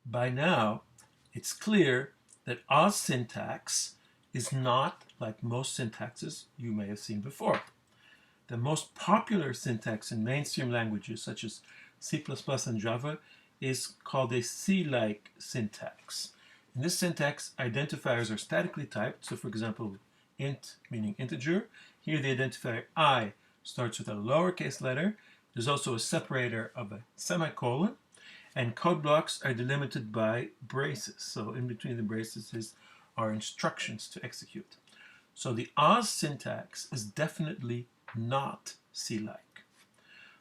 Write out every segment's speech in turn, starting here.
By now, it's clear that Oz syntax is not like most syntaxes you may have seen before. The most popular syntax in mainstream languages such as C++ and Java is called a C-like syntax. In this syntax, identifiers are statically typed. So for example, int meaning integer. Here the identifier I starts with a lowercase letter. There's also a separator of a semicolon. And code blocks are delimited by braces. So in between the braces are instructions to execute. So the Oz syntax is definitely not C-like.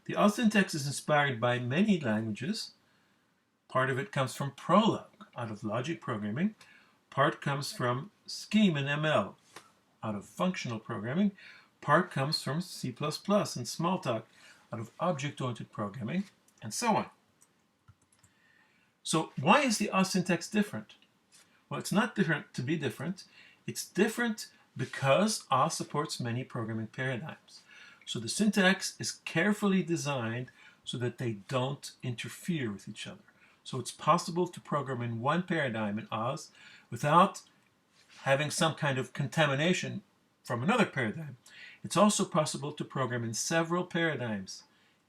The Oz syntax is inspired by many languages. Part of it comes from Prolog, out of logic programming. Part comes from Scheme in ML, out of functional programming. Part comes from C++ and Smalltalk, out of object-oriented programming, and so on. So why is the Oz syntax different? Well, it's not different to be different. It's different because Oz supports many programming paradigms. So the syntax is carefully designed so that they don't interfere with each other. So it's possible to program in one paradigm in Oz without having some kind of contamination from another paradigm. It's also possible to program in several paradigms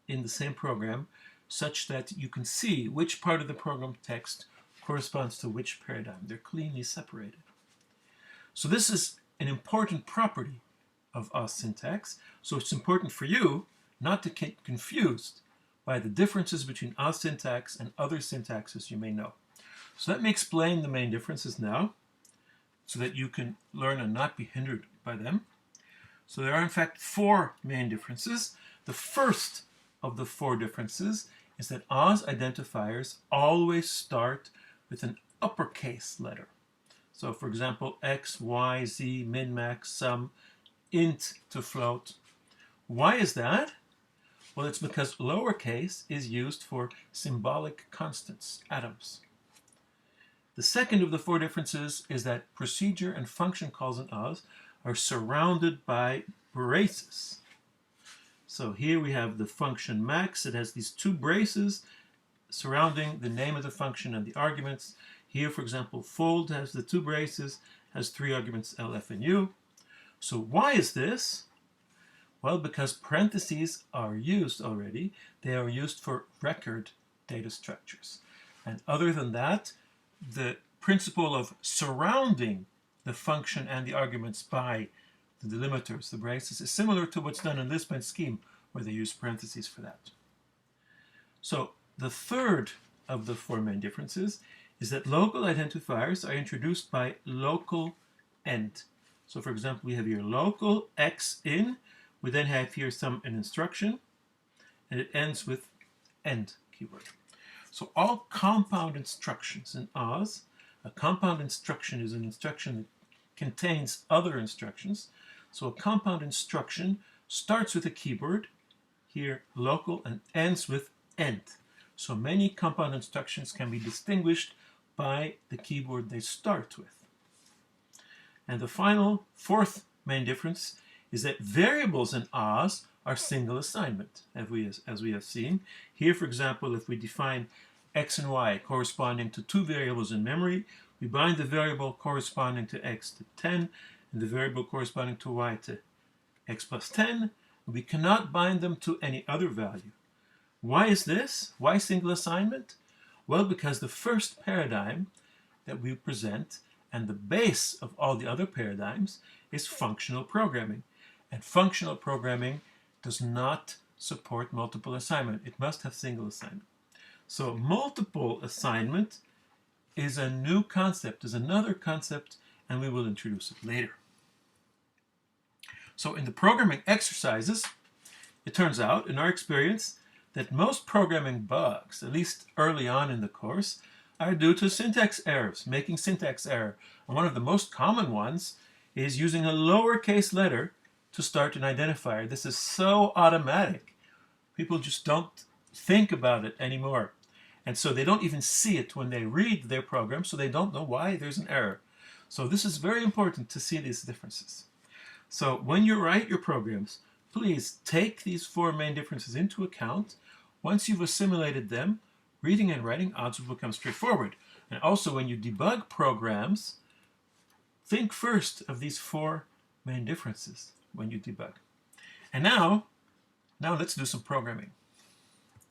in the same program such that you can see which part of the program text corresponds to which paradigm. They're cleanly separated. So this is an important property of Oz syntax. So it's important for you not to get confused by the differences between Oz syntax and other syntaxes you may know. So let me explain the main differences now so that you can learn and not be hindered by them. So there are in fact 4 main differences. The first of the 4 differences is that Oz identifiers always start with an uppercase letter. So for example, x, y, z, min, max, sum, int to float. Why is that? Well, it's because lowercase is used for symbolic constants, atoms. The second of the 4 differences is that procedure and function calls in Oz are surrounded by braces. So here we have the function max. It has these 2 braces surrounding the name of the function and the arguments. Here, for example, fold has the 2 braces, has 3 arguments, L, F, and U. So why is this? Well, because parentheses are used already. They are used for record data structures. And other than that, the principle of surrounding the function and the arguments by the delimiters, the braces, is similar to what's done in Lisp and Scheme, where they use parentheses for that. So the third of the 4 main differences is that local identifiers are introduced by local end. So for example, we have here local x in. We then have here an instruction, and it ends with end keyword. So all compound instructions in Oz, a compound instruction is an instruction that contains other instructions. So a compound instruction starts with a keyword, here local, and ends with end. So many compound instructions can be distinguished by the keyword they start with. And the final 4th main difference is that variables in Oz are single assignment, as we have seen. Here, for example, if we define x and y corresponding to 2 variables in memory, we bind the variable corresponding to x to 10 and the variable corresponding to y to x plus 10. We cannot bind them to any other value. Why is this? Why single assignment? Well, because the first paradigm that we present and the base of all the other paradigms is functional programming. And functional programming does not support multiple assignment. It must have single assignment. So multiple assignment is a new concept, is another concept, and we will introduce it later. So in the programming exercises, it turns out, in our experience, that most programming bugs, at least early on in the course, are due to syntax errors, making syntax error. And one of the most common ones is using a lowercase letter to start an identifier. This is so automatic. People just don't think about it anymore. And so they don't even see it when they read their program, so they don't know why there's an error. So this is very important to see these differences. So when you write your programs, please take these 4 main differences into account. Once you've assimilated them, reading and writing odds will become straightforward. And also, when you debug programs, think first of these 4 main differences when you debug. And now let's do some programming.